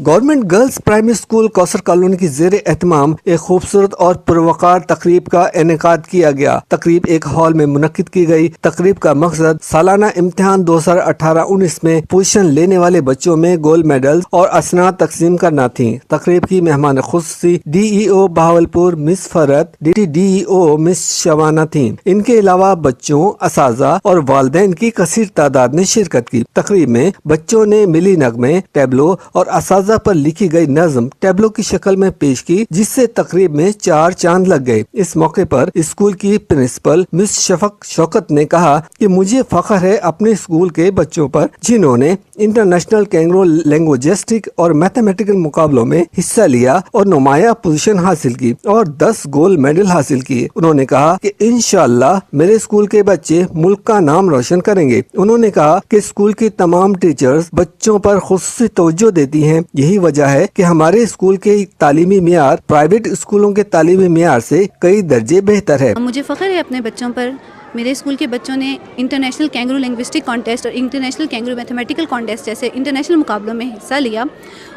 Government girls primary school کوثر colony کی زیر اہتمام ایک خوبصورت اور پروقار تقریب کا انعقاد کیا گیا۔ تقریب ایک ہال میں منعقد کی گئی۔ تقریب کا مقصد سالانہ امتحان 2018-19 میں پوزیشن لینے والے بچوں میں گولڈ میڈل اور اسناد تقسیم کرنا تھی۔ تقریب کی مہمان خصوصی ڈی ای او بہاولپور مس فرت، ڈپٹی ڈی ای او مس شبانہ تھیں۔ ان کے علاوہ بچوں، اساتذہ اور والدین کی کثیر تعداد نے شرکت کی۔ تقریب میں بچوں نے ملی نغمے، ٹیبلو اور اساتذہ پر لکھی گئی نظم ٹیبلو کی شکل میں پیش کی، جس سے تقریب میں 4 چاند لگ گئے۔ اس موقع پر اسکول کی پرنسپل مس شفق شوکت نے کہا کہ مجھے فخر ہے اپنے اسکول کے بچوں پر، جنہوں نے انٹرنیشنل کینگرو لینگویسٹک اور میتھمیٹیکل مقابلوں میں حصہ لیا اور نمایاں پوزیشن حاصل کی اور 10 گولڈ میڈل حاصل کیے۔ انہوں نے کہا کہ انشاءاللہ میرے اسکول کے بچے ملک کا نام روشن کریں گے۔ انہوں نے کہا کہ اسکول کی تمام ٹیچرز بچوں پر خصوصی توجہ دیتی ہیں۔ یہی وجہ ہے کہ ہمارے اسکول کے تعلیمی معیار پرائیویٹ اسکولوں کے تعلیمی معیار سے کئی درجے بہتر ہے۔ مجھے فخر ہے اپنے بچوں پر۔ میرے اسکول کے بچوں نے انٹرنیشنل کینگرو لنگوسٹک کانٹیسٹ اور انٹرنیشنل کینگرو میتھمیٹیکل کانٹیسٹ جیسے انٹرنیشنل مقابلوں میں حصہ لیا،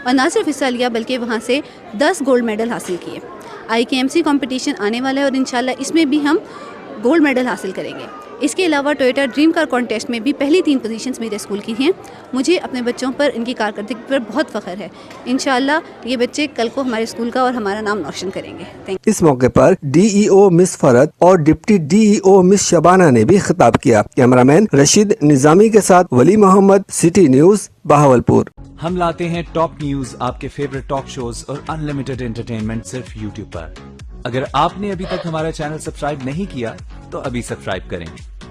اور نہ صرف حصہ لیا بلکہ وہاں سے 10 گولڈ میڈل حاصل کیے۔ IKMC کمپٹیشن آنے والا ہے اور انشاءاللہ اس میں بھی ہم گولڈ میڈل حاصل کریں گے۔ اس کے علاوہ ٹویوٹا ڈریم کار کانٹیسٹ میں بھی پہلی 3 پوزیشنز میرے اسکول کی ہیں۔ مجھے اپنے بچوں پر ان کی کارکردگی پر بہت فخر ہے۔ انشاءاللہ یہ بچے کل کو ہمارے اسکول کا اور ہمارا نام روشن کریں گے۔ اس موقع پر ڈی ای او مس فرت اور ڈپٹی ڈی ای او مس شبانہ نے بھی خطاب کیا۔ کیمرامین رشید نظامی کے ساتھ ولی محمد، سٹی نیوز، بہاولپور۔ ہم لاتے ہیں ٹاپ نیوز، آپ کے فیوریٹ ٹاک شوز اور انلمیٹڈ انٹرٹینمنٹ صرف یوٹیوب پر۔ اگر آپ نے ابھی تک ہمارا چینل سبسکرائب نہیں کیا تو ابھی سبسکرائب کریں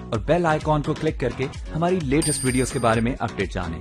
اور بیل آئیکن کو کلک کر کے ہماری لیٹسٹ ویڈیوز کے بارے میں اپڈیٹ جانیں۔